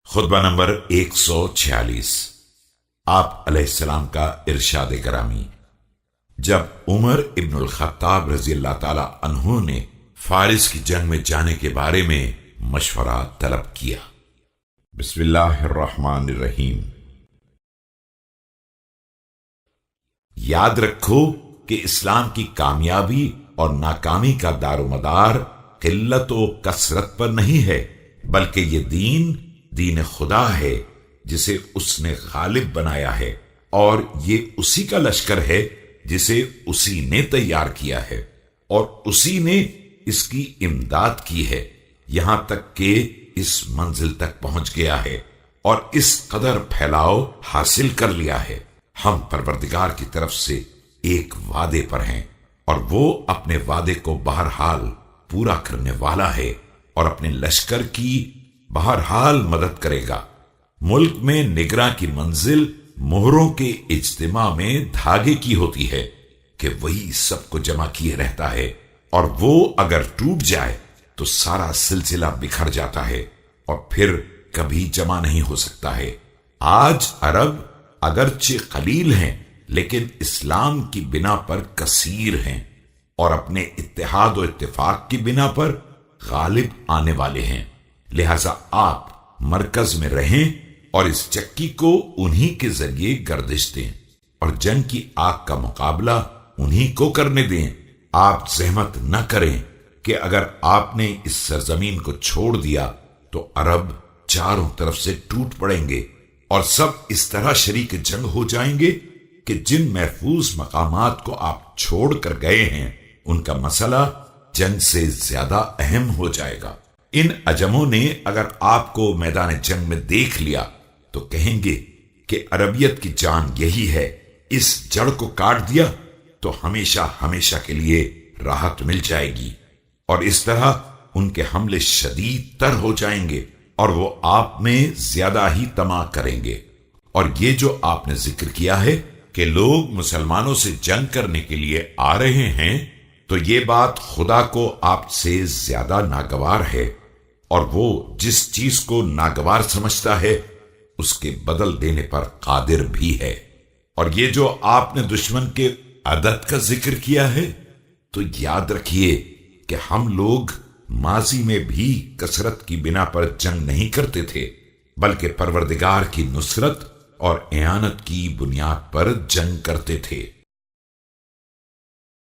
خطبہ نمبر 146۔ آپ علیہ السلام کا ارشاد گرامی: جب عمر ابن الخطاب رضی اللہ تعالی عنہ نے فارس کی جنگ میں جانے کے بارے میں مشورہ طلب کیا۔ بسم اللہ الرحمن الرحیم۔ یاد رکھو کہ اسلام کی کامیابی اور ناکامی کا دار و مدار قلت و کثرت پر نہیں ہے، بلکہ یہ دین خدا ہے جسے اس نے غالب بنایا ہے، اور یہ اسی کا لشکر ہے جسے اسی نے تیار کیا ہے، اور اسی نے اس کی امداد کی ہے، یہاں تک کہ اس منزل تک پہنچ گیا ہے اور اس قدر پھیلاؤ حاصل کر لیا ہے۔ ہم پروردگار کی طرف سے ایک وعدے پر ہیں، اور وہ اپنے وعدے کو بہرحال پورا کرنے والا ہے، اور اپنے لشکر کی بہرحال مدد کرے گا۔ ملک میں نگراں کی منزل مہروں کے اجتماع میں دھاگے کی ہوتی ہے کہ وہی سب کو جمع کیے رہتا ہے، اور وہ اگر ٹوٹ جائے تو سارا سلسلہ بکھر جاتا ہے اور پھر کبھی جمع نہیں ہو سکتا ہے۔ آج عرب اگرچہ قلیل ہیں لیکن اسلام کی بنا پر کثیر ہیں، اور اپنے اتحاد و اتفاق کی بنا پر غالب آنے والے ہیں۔ لہذا آپ مرکز میں رہیں اور اس چکی کو انہی کے ذریعے گردش دیں، اور جنگ کی آگ کا مقابلہ انہی کو کرنے دیں۔ آپ زحمت نہ کریں کہ اگر آپ نے اس سرزمین کو چھوڑ دیا تو عرب چاروں طرف سے ٹوٹ پڑیں گے، اور سب اس طرح شریک جنگ ہو جائیں گے کہ جن محفوظ مقامات کو آپ چھوڑ کر گئے ہیں ان کا مسئلہ جنگ سے زیادہ اہم ہو جائے گا۔ ان عجموں نے اگر آپ کو میدان جنگ میں دیکھ لیا تو کہیں گے کہ عربیت کی جان یہی ہے، اس جڑ کو کاٹ دیا تو ہمیشہ ہمیشہ کے لیے راحت مل جائے گی، اور اس طرح ان کے حملے شدید تر ہو جائیں گے اور وہ آپ میں زیادہ ہی طمع کریں گے۔ اور یہ جو آپ نے ذکر کیا ہے کہ لوگ مسلمانوں سے جنگ کرنے کے لیے آ رہے ہیں، تو یہ بات خدا کو آپ سے زیادہ ناگوار ہے، اور وہ جس چیز کو ناگوار سمجھتا ہے اس کے بدل دینے پر قادر بھی ہے۔ اور یہ جو آپ نے دشمن کے عدد کا ذکر کیا ہے، تو یاد رکھیے کہ ہم لوگ ماضی میں بھی کثرت کی بنا پر جنگ نہیں کرتے تھے، بلکہ پروردگار کی نصرت اور اعانت کی بنیاد پر جنگ کرتے تھے۔